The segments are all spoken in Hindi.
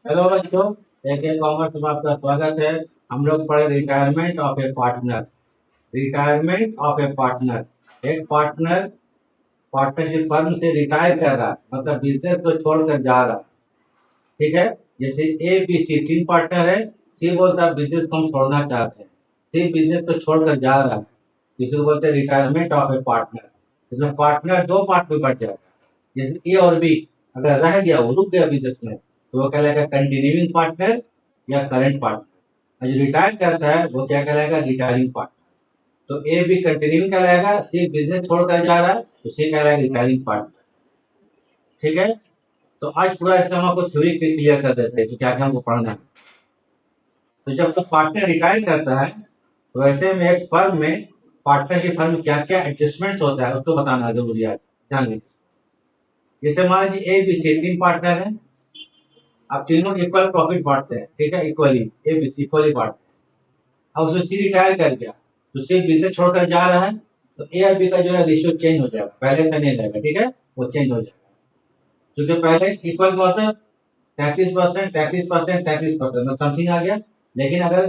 हेलो बच्चों, एक कॉमर्स में आपका स्वागत है। हम लोग पढ़े retirement of A partner. Retirement of A partner, एक पार्टनर पार्टनरशिप फर्म से रिटायर कर रहा है, मतलब बिजनेस को छोड़कर जा रहा है। ठीक है। जैसे ए बी सी तीन पार्टनर है। सी बोलता है बिजनेस को हम छोड़ना चाहते हैं। सी बिजनेस को छोड़कर जा रहा है, जिसे बोलते हैं रिटायरमेंट ऑफ ए पार्टनर। इसमें पार्टनर दो पार्ट में बढ़ जाएगा। जैसे ए और बी अगर रह गया, वो रुक गया बिजनेस में, तो वो कहलाएगा कंटिन्यूइंग पार्टनर या करंट पार्टनर। और जो रिटायर करता है वो क्या कहलाएगा, रिटायरिंग पार्टनर। तो ए बी कंटिन्यूइंग कहलाएगा, सी बिजनेस छोड़कर जा रहा है तो सी कहलाएगा रिटायरिंग पार्टनर। ठीक है। तो आज पूरा इसका हम आपको थ्योरी क्लियर कर देते हैं कि क्या क्या हमको पढ़ना है। तो जब तक पार्टनर रिटायर करता है, तो ऐसे में एक फर्म में, पार्टनरशिप फर्म में क्या क्या एडजस्टमेंट होता है उसको बताना जरूरी है। जान लीजिए। जैसे मान लीजिए ए बी सी तीन पार्टनर है। अब तीनों इक्वल प्रॉफिट बांटते हैं, ठीक है, equally A B C equally बांटते हैं। अब उसमें सी रिटायर कर गया, तो सी बिजनेस छोड़कर जा रहा है, तो ए और बी का जो है रेशियो चेंज हो जाएगा, पहले से नहीं रहेगा। ठीक है, वो चेंज हो जाएगा। क्योंकि पहले इक्वल का होता है 33%, 33%, 33%, समथिंग आ गया। लेकिन अगर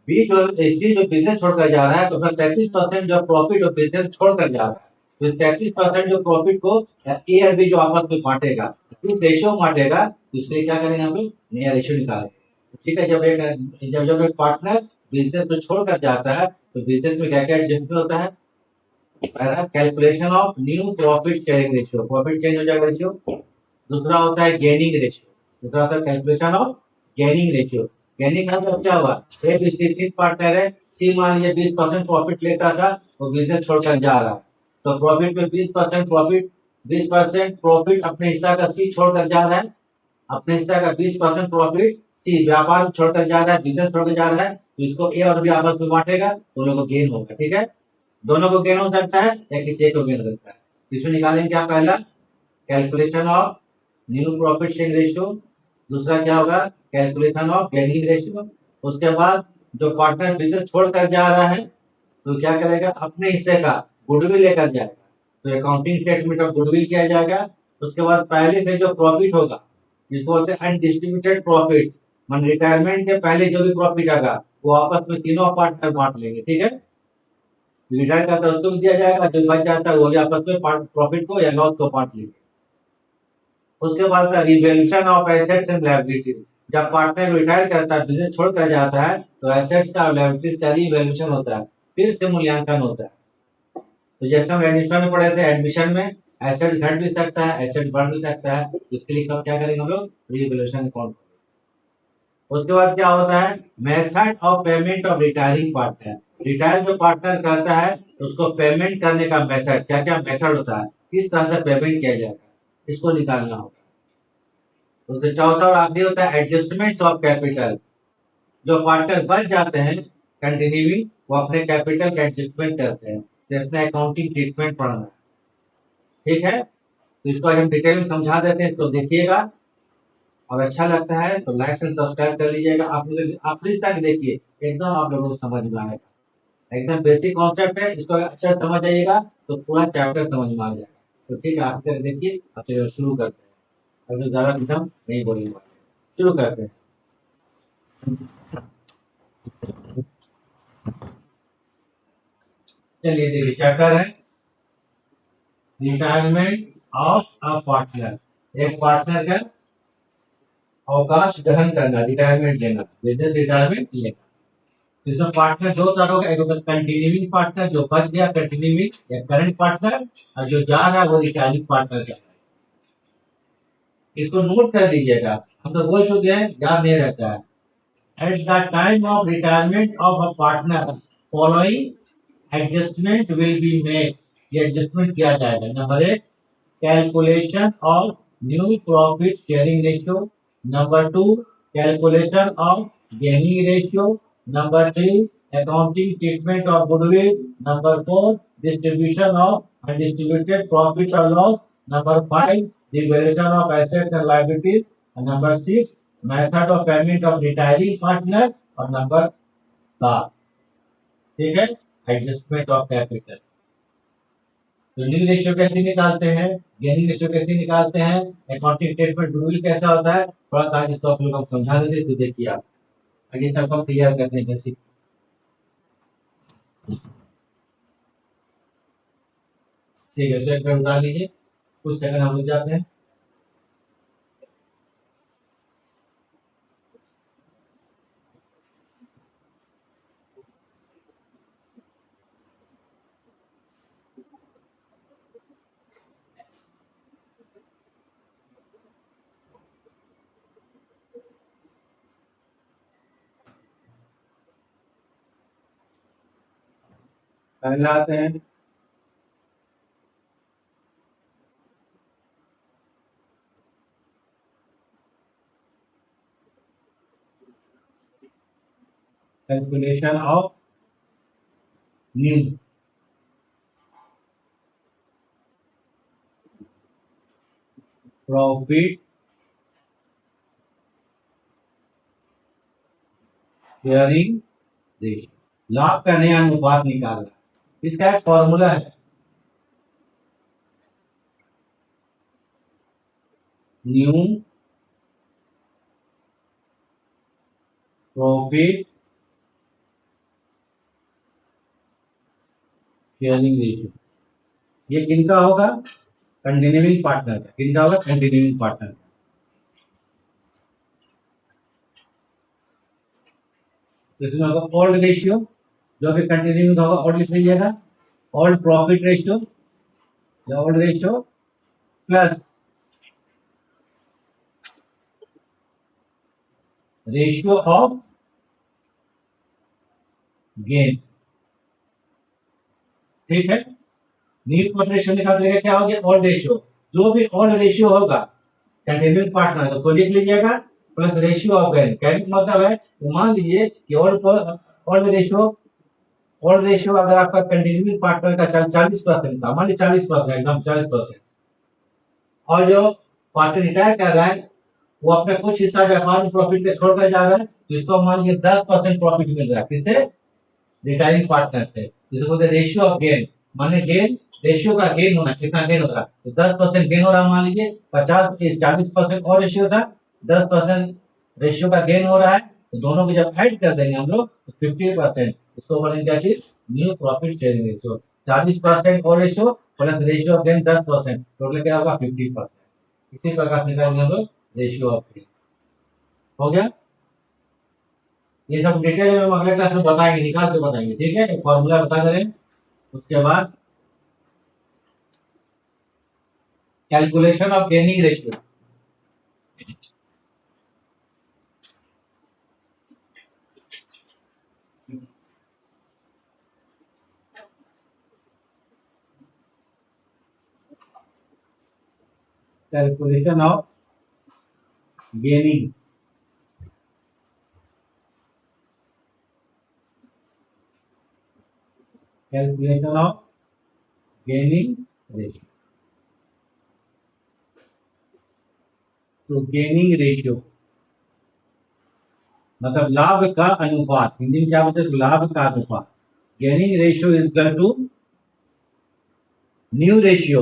बी जो सी जो बिजनेस छोड़कर जा रहा है, तो अपना 33% जो प्रॉफिट और बिजनेस छोड़कर जा रहा है, तो 33% जो प्रॉफिट को ए और बी जो आपस में बांटेगा, इस रेशियो बांटेगा, तो इसलिए क्या करेंगे हम लोग, नया रेशियो निकालेंगे। ठीक है। जब एक पार्टनर बिजनेस को छोड़कर जाता है, तो बिजनेस में क्या क्या एडजस्टमेंट होता है। पहला calculation of new profit sharing ratio, profit change हो जाएगा रेशियो। दूसरा होता है गेनिंग रेशियो, दूसरा होता है calculation of gaining ratio. Gaining का मतलब क्या हुआ, ए बी सी तीन पार्टनर है। सी मान लीजिए 20% प्रॉफिट लेता था, वो बिजनेस छोड़कर जा रहा है, तो प्रॉफिट में 20% प्रॉफिट, 20% प्रॉफिट अपने हिस्सा का सी छोड़कर जा रहा है। अपने हिस्सा का 20% प्रॉफिट सी व्यापार छोड़कर जा रहा है, बिजनेस छोड़कर जा रहा है, तो इसको ए और बी आपस में बांटेगा, दोनों को गेन होगा। ठीक है। दोनों को गेन हो सकता है या किसी एक को गेन हो सकता है। इसमें निकालेंगे क्या, पहला calculation of new profit sharing ratio. दूसरा क्या होगा, कैलकुलेशन ऑफ गेनिंग रेशियो। उसके बाद जो पार्टनर बिजनेस छोड़कर जा रहा है, तो क्या करेगा, अपने हिस्से का गुडविल लेकर जाएगा, तो अकाउंटिंग स्टेटमेंट ऑफ गुडविल किया जाएगा। उसके बाद पहले से जो प्रॉफिट होगा, जिसको बोलते हैं अनडिस्ट्रीब्यूटेड प्रॉफिट, मान रिटायरमेंट के पहले जो भी प्रॉफिट आएगा, वो आपस में तीनों पार्टनर बांट लेंगे। ठीक है। रिटायर करता है उसको भी दिया जाएगा, जो बच जाता है वो भी आपस में प्रॉफिट को या लॉस को बांट लेंगे। उसके बाद revaluation of assets and liabilities. जब पार्टनर रिटायर करता है, बिजनेस छोड़ कर जाता है, तो एसेट्स का और लायबिलिटीज का रिवैल्यूएशन होता है, फिर से मूल्यांकन होता है। तो जैसे हम एडमिशन में पढ़े थे, एडमिशन में एसेट घट भी सकता है, एसेट बढ़ भी सकता है, उसके लिए क्या करेंगे हम लोग, रिवैल्यूएशन अकाउंट। उसके बाद क्या होता है, method of payment of retiring partner. Retire जो पार्टनर करता है, उसको पेमेंट करने का मेथड, क्या क्या मेथड होता है, किस तरह से पेमेंट किया जाएगा, इसको निकालना होगा। तो चौथा और आखिरी होता है एडजस्टमेंट्स ऑफ कैपिटल। जो पार्टनर बच जाते हैं कंटिन्यूइंग, वो अपने कैपिटल का एडजस्टमेंट करते हैं, जैसे अकाउंटिंग ट्रीटमेंट पढ़ना। ठीक है। तो इसको आज हम डिटेल में समझा देते हैं, इसको देखिएगा। और अच्छा लगता है तो लाइक एंड सब्सक्राइब कर लीजिएगा। आप तक देखिए, एकदम आप लोगों को समझ में आएगा। एकदम बेसिक कॉन्सेप्ट है, इसको अच्छा समझ आइएगा तो पूरा चैप्टर समझ में आ जाएगा। तो ठीक है, आप तक देखिए। अब चलिए शुरू करते हैं, अब तो ज्यादा कुछ हम नहीं बोलेंगे, शुरू करते हैं। चलिए देखिए, चैप्टर है रिटायरमेंट ऑफ अ पार्टनर। एक पार्टनर का अवकाश ग्रहण करना, रिटायरमेंट लेना, बिजनेस रिटायरमेंट लेना। इसमें पार्टनर दो तरह का, एक होता है कंटिन्यूइंग पार्टनर, जो बच गया कंटिन्यूइंग या करंट पार्टनर, और जो जा रहा है वो रिटायरिंग पार्टनर का। इसको नोट कर लीजिएगा, हम तो बोल चुके हैं, याद नहीं रहता है। At the time of retirement of a partner, following adjustment will be made. ये एडजस्टमेंट किया जाएगा। नंबर एक, calculation of new profit sharing ratio. Number two, calculation of gaining ratio. Number three, accounting treatment of goodwill. Number four, distribution of undistributed profit or loss. Number five, the valuation of assets and liabilities. And number six, method of payment of retiring partner. और नंबर 7, ठीक है, एडजस्टमेंट ऑफ कैपिटल। तो न्यू रेशियो कैसे निकालते हैं, गेनिंग रेशियो कैसे निकालते हैं, अकाउंटिंग स्टेटमेंट गुडविल कैसा होता है, थोड़ा सा इसको आप लोग समझा देते तो देखिए आप आगे सबको क्लियर करते हैं बेसिक। ठीक है, तो एक बार उतार लीजिए, कुछ सेकंड हम रुक जाते हैं। पहले आते हैं calculation of new profit sharing ratio, लाभ का नया अनुपात निकालना, इसका एक फॉर्मूला है, न्यू प्रॉफिट शेयरिंग रेशियो। ये किनका होगा, कंटिन्यूइंग पार्टनर का, किनका होगा, कंटिन्यूइंग पार्टनर। इसमें होगा ओल्ड रेशियो, जो कि कंटिन्यूइंग होगा, ओल्ड लिख लीजिएगा, ओल्ड प्रॉफिट रेशियो या old ratio plus ratio of gain. ठीक है, न्यू प्रॉफिट रेशियो निकालेगा, क्या हो गया, ओल्ड रेशियो, जो भी ओल्ड रेशियो होगा कंटिन्यूइंग पार्टनर उसको लिख लीजिएगा, प्लस रेशियो ऑफ गेन। कहने का मतलब है तो मान लीजिए कि ओल्ड रेशियो, ओल्ड रेशियो अगर आपका कंटिन्यूइंग पार्टनर का 40% था, मान लीजिए 40%, एकदम 40%, और जो पार्टनर रिटायर कर रहा है वो अपने कुछ हिस्सा जापान प्रॉफिट के छोड़कर जा रहा है, तो इसको मान लीजिए 10% प्रॉफिट मिल रहा है, किससे, रिटायरिंग पार्टनर से, जिसे बोलते हैं रेशियो ऑफ गेन। माने गेन, रेशियो का गेन होना, कितना गेन होगा, तो 10% गेन हो रहा है, मान लीजिए 40% और रेशियो था, 10% रेशियो का गेन हो रहा है, तो दोनों को जब ऐड कर देंगे हम लोग तो 50%, इसको बोलेंगे क्या चीज, न्यू प्रॉफिट शेयरिंग रेशियो। 40% और ratio plus ratio of gain 10%, total क्या होगा, 50%। इसी प्रकार से निकालेंगे हम लोग रेशियो ऑफ गेन। हो गया, ये सब डिटेल में हम अगले क्लास में बताएंगे, निकाल के बताएंगे, ठीक है, एक फॉर्मूला बता दे रहे हैं। उसके बाद calculation of gaining ratio, calculation of gaining, calculation of gaining ratio. तो गेनिंग रेशियो मतलब लाभ का अनुपात, हिंदी में क्या बोलते हैं, लाभ का अनुपात। Gaining ratio is equal to new ratio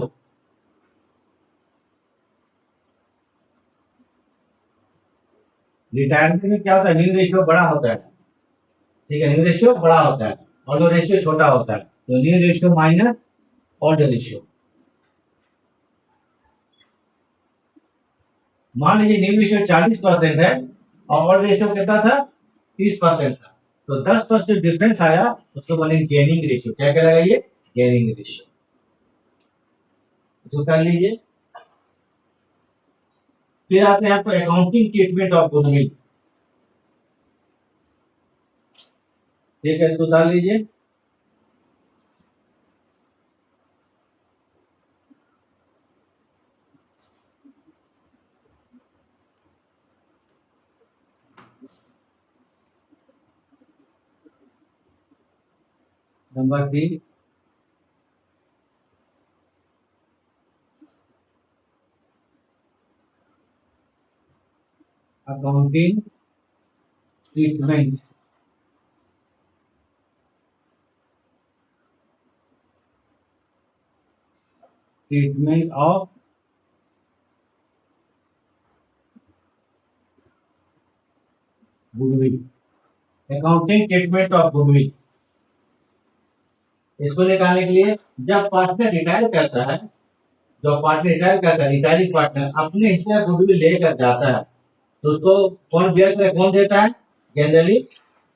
retirement में क्या होता है, न्यू रेशियो बड़ा होता है, ठीक है, न्यू रेशियो बड़ा होता है और वो रेशियो छोटा होता है, तो new ratio minus old ratio. मान लीजिए न्यू रेशियो 40% है और ओल्ड रेशियो कितना था, 30% था, तो 10% डिफरेंस आया, उसको बोलेंगे गेनिंग रेशियो। क्या कहलाएगा ये, गेनिंग रेशियो। तो कर लीजिए, फिर आते हैं आपको अकाउंटिंग ट्रीटमेंट ऑफ गुडविल। ठीक है, इसको डाल लीजिए, number 3, accounting treatment treatment of goodwill, accounting treatment of goodwill. इसको निकालने के लिए जब पार्टनर रिटायर करता है, जो पार्टनर रिटायर करता है, रिटायरिंग पार्टनर अपने हिस्से का गुडविल लेकर जाता है, तो उसको कौन कौन देता है? Generally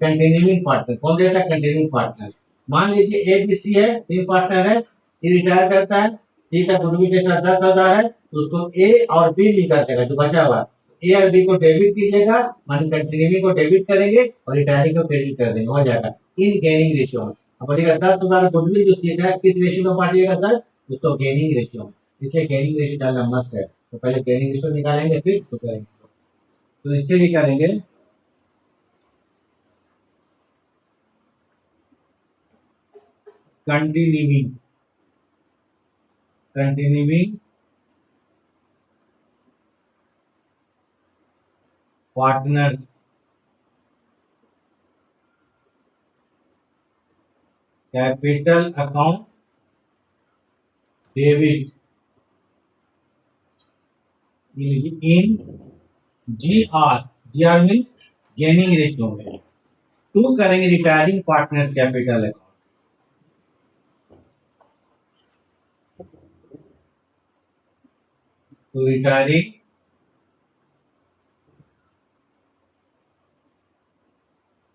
continuing partner. कौन देता है? Continuing partner. मान लीजिए ए बी सी है, तीन पार्टनर है, सी रिटायर करता है, सी का गुडविल देता 10,000 है, तो उसको ए और बी लेकर देगा जो बचा हुआ, ए और बी को डेबिट कीजिएगा, मान कंटिन्यूइंग को डेबिट करेंगे और रिटायरिंग को क्रेडिट कर देंगे, हो जाएगा इन गेनिंग रेशियो में। अब बोलिएगा 10,000 गुडविल जो सी है किस रेशियो में बांटिएगा सर? उसको गेनिंग रेशियो में, इसलिए गेनिंग रेशियो डालना मस्ट है। तो पहले गेनिंग रेशियो निकालेंगे फिर तो करेंगे। तो इसके लिए करेंगे continuing partners capital account debit in GR means gaining ratio में, टू करेंगे रिटायरिंग पार्टनर कैपिटल अकाउंट। तो रिटायरिंग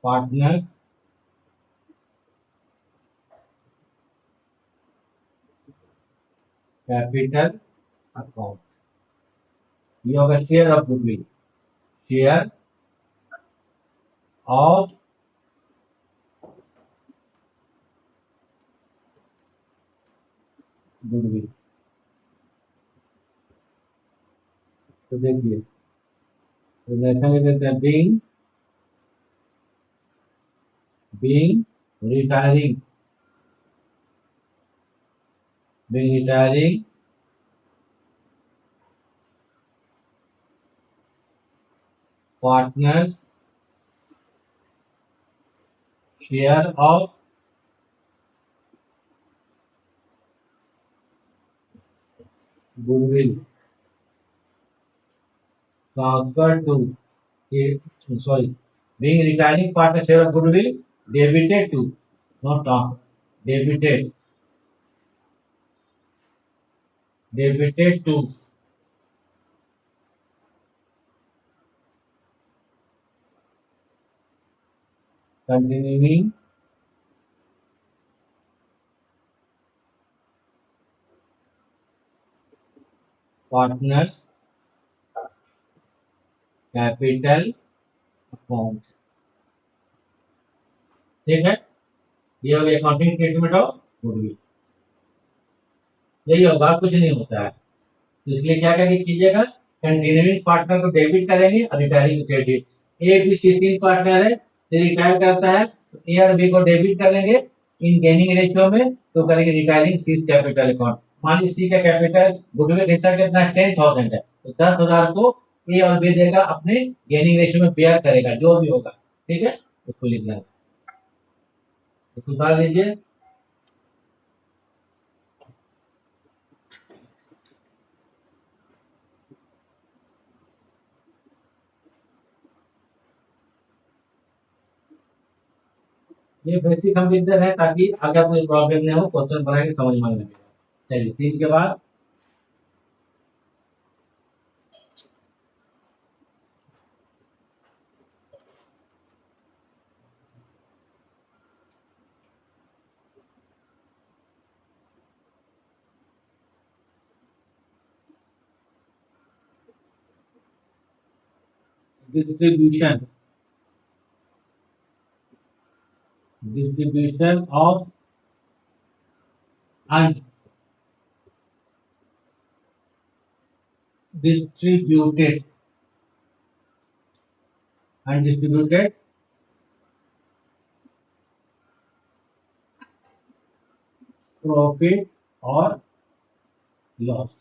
पार्टनर कैपिटल अकाउंट, ये होगा share of goodwill, share of goodwill. तो देखिए रिलेशन में देते हैं being retiring partners share of goodwill transfer to, sorry, being retiring partner share of goodwill debited to, not transfer, debited to continuing partners capital account. ठीक है, ये हो गया अकाउंटिंग ट्रीटमेंट ऑफ गुडविल। यही होगा, कुछ नहीं होता है। तो इसलिए क्या करके कीजिएगा, कंटिन्यूइंग पार्टनर को डेबिट करेंगे और रिटायरिंग को क्रेडिट। ए बी सी तीन पार्टनर है, सी रिटायर करता है तो ए और बी को डेबिट करेंगे इन गेनिंग रेशियो में, तो करेंगे रिटायरिंग सी कैपिटल अकाउंट। मान लीजिए सी का कैपिटल गुडविल हिस्सा कितना है? 10,000 है, तो 10,000 को ए और बी देगा, अपने गेनिंग रेशियो में बेयर करेगा जो भी होगा। ठीक है, उसको लिखना है, सुधार लीजिए। ये बेसिक हम लिख दे रहे हैं ताकि आगे कोई प्रॉब्लम नहीं हो, क्वेश्चन बनाएंगे समझ में आने लगेगा। चलिए, 3 के बाद distribution of undistributed undistributed profit और लॉस।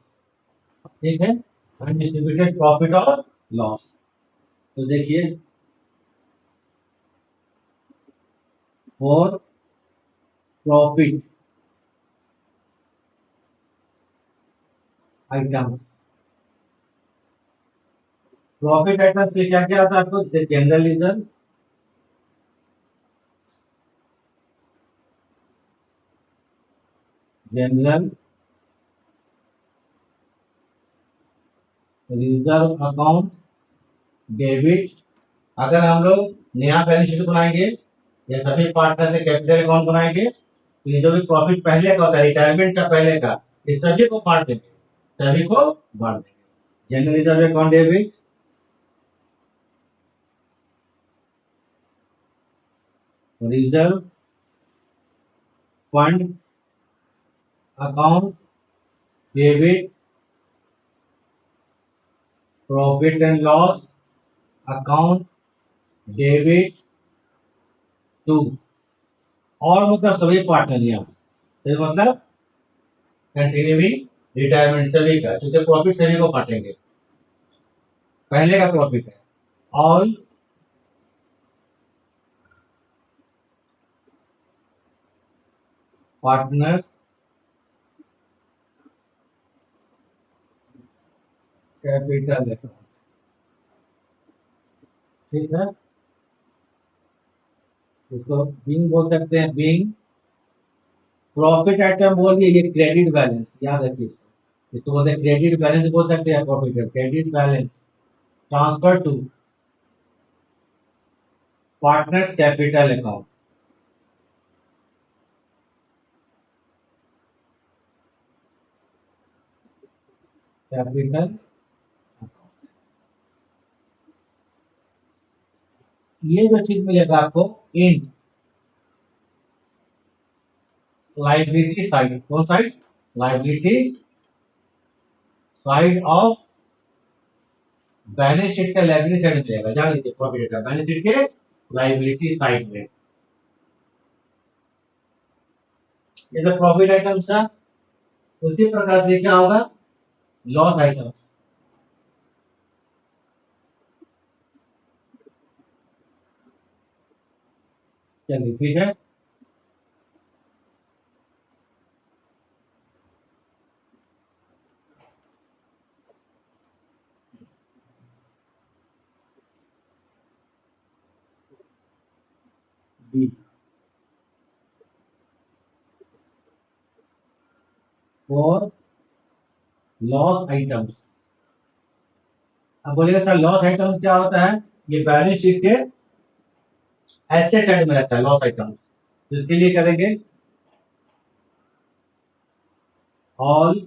ठीक है, अनडिस्ट्रीब्यूटेड प्रॉफिट और लॉस। तो देखिए, for profit item. Profit item से क्या क्या आता है आपको, जैसे general reason, general reserve account, debit. अगर हम लोग नया बैलेंस शीट बनाएंगे या सभी पार्टनर से कैपिटल अकाउंट बनाएंगे तो ये जो भी प्रॉफिट पहले का होता है रिटायरमेंट का पहले का, इस सभी को बांट देंगे, सभी को बांट देंगे। General reserve account debit, reserve fund account debit, profit and loss account debit to. और मतलब सभी पार्टनर यहाँ तो मतलब कंटिन्यूइंग रिटायरमेंट सभी का, क्योंकि प्रॉफिट सभी को बांटेंगे, पहले का प्रॉफिट है। ऑल पार्टनर्स कैपिटल अकाउंट, ठीक है। इसको बिंग बोल सकते हैं, बिंग। प्रॉफिट आइटम बोलिए, ये क्रेडिट बैलेंस, याद रखिए इसको बोलते हैं क्रेडिट बैलेंस बोल सकते हैं, profit credit balance transfer to partners capital account. Capital, ये जो चीज मिलेगा आपको इन लाइबिलिटी साइड, कौन side, liability side of balance sheet का लाइबिलिटी साइड मिलेगा, जान लीजिए प्रॉफिट का बैलेंस शीट के लाइबिलिटी साइड में। ये तो प्रॉफिट आइटम था। उसी प्रकार से क्या होगा, लॉस आइटम्स। चलिए ठीक है। B for loss items. अब बोलिएगा सर लॉस आइटम क्या होता है, ये बैलेंस शीट के एसेट साइड में रहता है लॉस आइटम। तो इसके लिए करेंगे all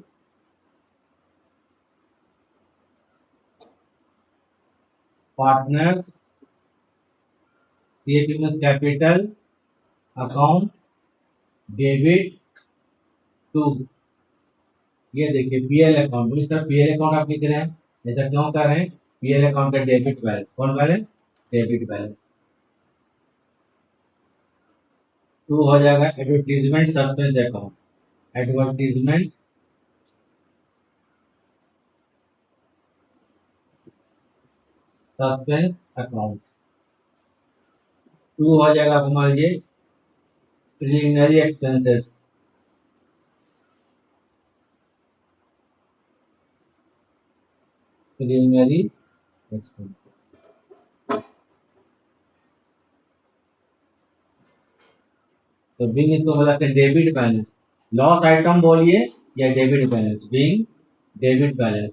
partners capital account debit to, ये देखिए PL account, sir PL account आप लिख रहे हैं, ऐसा क्यों कर रहे हैं, पीएल अकाउंट का डेबिट बैलेंस, कौन बैलेंस, डेबिट बैलेंस। टू हो जाएगा advertisement suspense account, advertisement suspense account. To हो जाएगा आप मान लीजिए प्रिलिमिनरी एक्सपेंसेस, प्रिलिमिनरी एक्सपेंसेस। तो बिंग इसको बोलते हैं डेबिट बैलेंस। लॉस आइटम बोलिए या debit balance, being debit balance,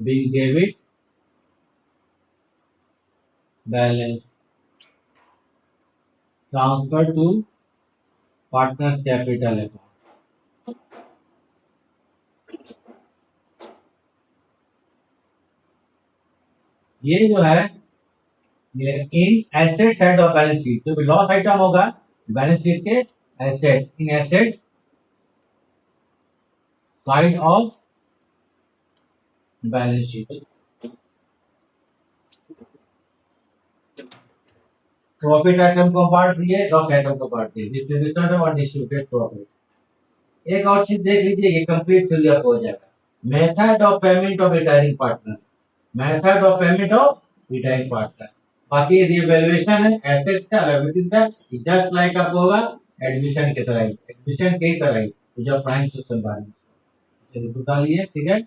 being debit balance transfer to partners capital account. ये जो है in asset side of balance sheet, जो भी लॉस आइटम होगा बैलेंस शीट के asset, in asset side of balance sheet. Profit item को बांट दिए, लॉस आइटम को बांट दिए, डिस्ट्रीब्यूशन और डिस्ट्रीब्यूटेड प्रॉफिट। एक और चीज देख लीजिए, ये कंप्लीट क्लियर हो जाएगा। Method of payment of retiring partner, method of payment of retiring partner. बाकी रिवैल्यूएशन है एसेट्स का, लायबिलिटीज का, जस्ट लाइक आपको होगा एडमिशन की तरह ही, एडमिशन की तरह ही जो प्राइम सेक्शन बारे। लिए, ठीक है।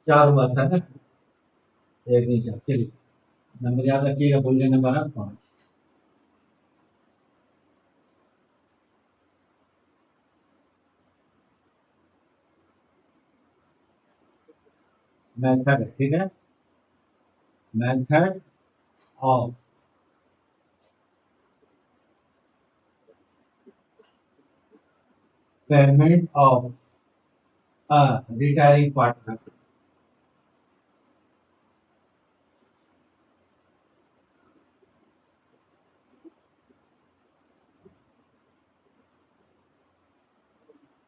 चार हुआ था ना, एक नहीं चार, चलिए नंबर याद रखिएगा, बोलने नंबर आप 5। मेथड है, ठीक है, method of payment of retiring partner.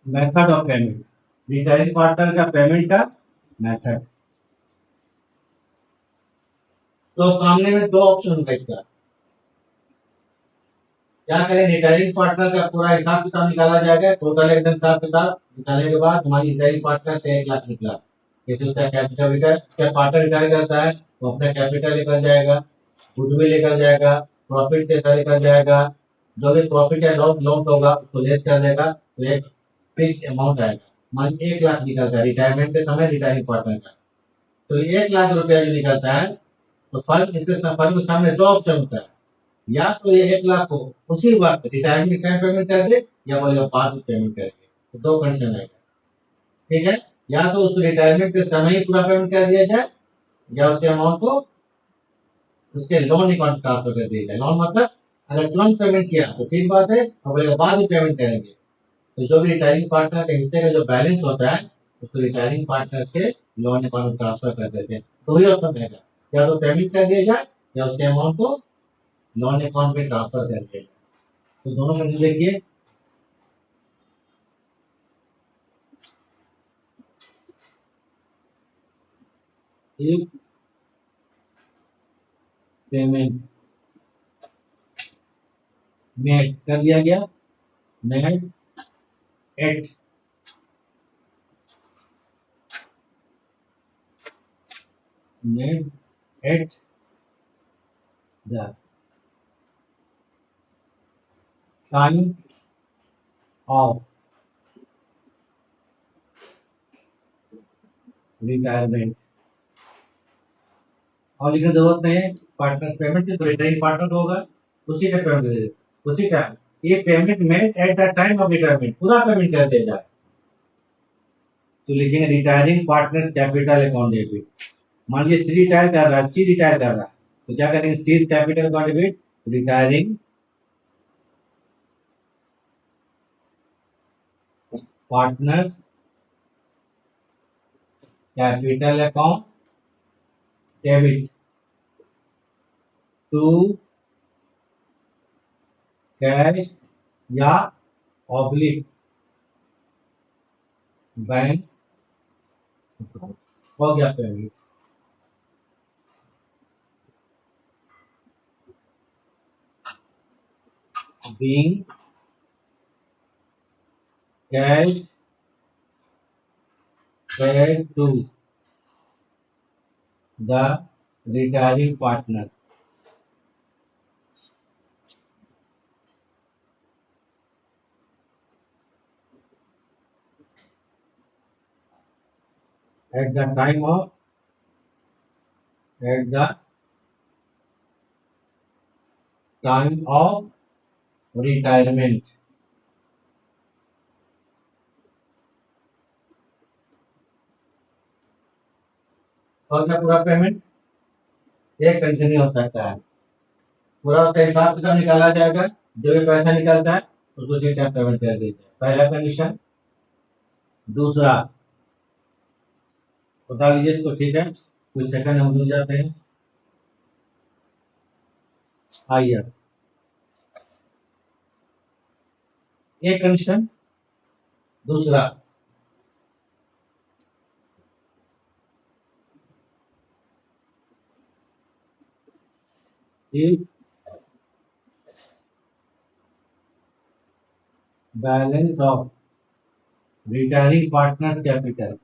Method of payment, retiring partner का पेमेंट का मेथड। तो सामने में दो ऑप्शन होगा इसका, क्या करें, रिटायरिंग पार्टनर का पूरा हिसाब किताब निकाला जाएगा, टोटल एकदम हिसाब किताब निकालने के बाद हमारी रिटायरिंग पार्टनर से 1 लाख निकला। जैसे होता है कैपिटल रिटर्न, क्या पार्टनर रिटायर करता है तो अपना कैपिटल लेकर जाएगा, गुडविल लेकर जाएगा, प्रॉफिट कैसा लेकर जाएगा, जो भी प्रॉफिट या लॉस लॉस होगा उसको लेस कर देगा, तो एक फिक्स अमाउंट आएगा। मान 1 लाख निकलता है रिटायरमेंट के समय रिटायरिंग पार्टनर का, तो 1 लाख रुपया जो निकलता है, तो फर्म इसके फर्म के सामने दो ऑप्शन होता है, या तो ये 1 लाख को उसी वक्त रिटायरमेंट टाइम पेमेंट कर दे, या बोलेगा बाद में पेमेंट करेंगे, तो दो कंडीशन आएगा, ठीक है। या तो उसको रिटायरमेंट के समय ही पूरा पेमेंट कर दिया जाए, या उसके अमाउंट को उसके लोन अकाउंट ट्रांसफर कर दिया जाए। लोन मतलब अगर तुरंत पेमेंट किया तो ठीक बात है, और बोलेगा बाद में पेमेंट करेंगे, तो जो भी रिटायरिंग पार्टनर के हिस्से का जो बैलेंस होता है उसको रिटायरिंग पार्टनर के लोन अकाउंट में ट्रांसफर कर देते हैं। तो ही ऑप्शन रहेगा, या तो पेमेंट कर दिया जाए या उसके अमाउंट को लोन अकाउंट में ट्रांसफर कर दिया जाए। तो दोनों में देखिए, if पेमेंट मेड कर दिया गया, made at made at the time of retirement, और लिखने की जरूरत नहीं है, पार्टनर पेमेंट तो रिटायरिंग पार्टनर होगा, उसी का पेमेंट दे देगा उसी टाइम। ये payment made at the time of retirement, पूरा पेमेंट कर दिया जाए, तो लिखेंगे retiring partners capital account debit. मान लीजिए सी रिटायर कर रहा है, सी रिटायर कर रहा है, तो क्या करेंगे, C capital account debit retiring partners capital account debit to cash या ऑब्लिक बैंक, हो गया payment. being cash paid to the retiring partner at the time of at the time of retirement। और क्या पूरा पेमेंट, एक कंडीशन ही हो सकता है, पूरा उसका हिसाब किताब निकाला जाएगा, जो भी पैसा निकलता है उसको उसी टाइम पेमेंट कर दीजिए, पहला कंडीशन। दूसरा बता लीजिए इसको, ठीक है, कुछ सेकंड हम भूल जाते हैं। आइए, एक कंडीशन। दूसरा if balance of retiring partners capital,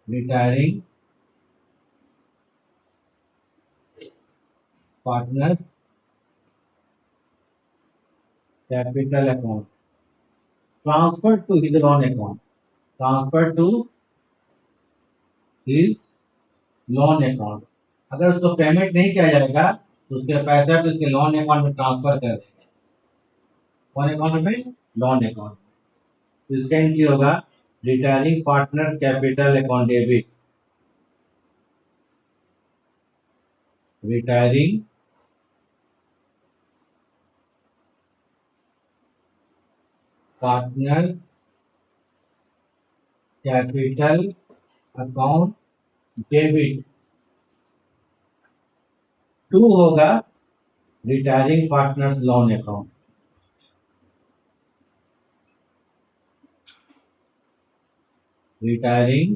retiring partners capital account transfer to his loan account, transfer to his loan account. अगर उसको पेमेंट नहीं किया जाएगा तो उसके पैसा भी उसके लोन अकाउंट में ट्रांसफर कर देंगे। कौन अकाउंट में? Loan account. तो इसका एंट्री होगा retiring partners capital account debit, retiring partner capital account debit. To होगा retiring partners loan account, retiring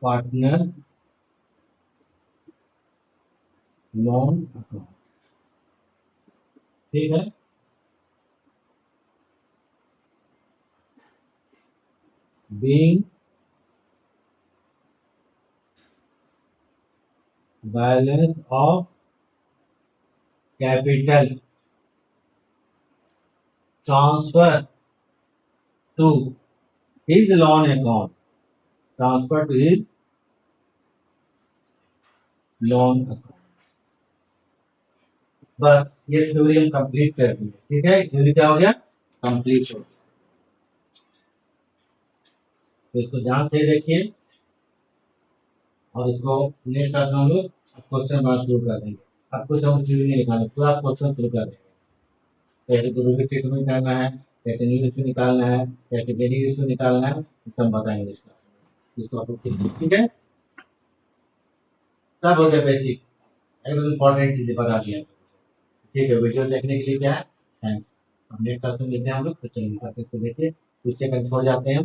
partner loan account. ठीक है, being balance of capital transfer to his loan account, transfer to his loan account. बस ये थ्योरी हम कंप्लीट कर दिए। ठीक है, थ्योरी क्या हो गया? कंप्लीट हो गया। तो इसको ध्यान से देखिए और इसको नेक्स्ट क्लास में हम लोग क्वेश्चन बनाना शुरू कर देंगे। अब कुछ हम थ्योरी नहीं लिखाना, पूरा क्वेश्चन शुरू कर देंगे। कैसे गुरु की ट्रीटमेंट करना है, कैसे न्यू इशू निकालना है, कैसे डेली इशू निकालना है, सब बताएंगे इस क्लास में। इसको आप लोग ठीक है, सब हो गया बेसिक, एकदम इंपॉर्टेंट चीजें बता दिया। ठीक है, वीडियो देखने के लिए क्या है, थैंक्स। अब नेक्स्ट क्लास में मिलते हैं हम लोग, तो चलिए इसको देखिए, कुछ सेकंड छोड़ जाते हैं।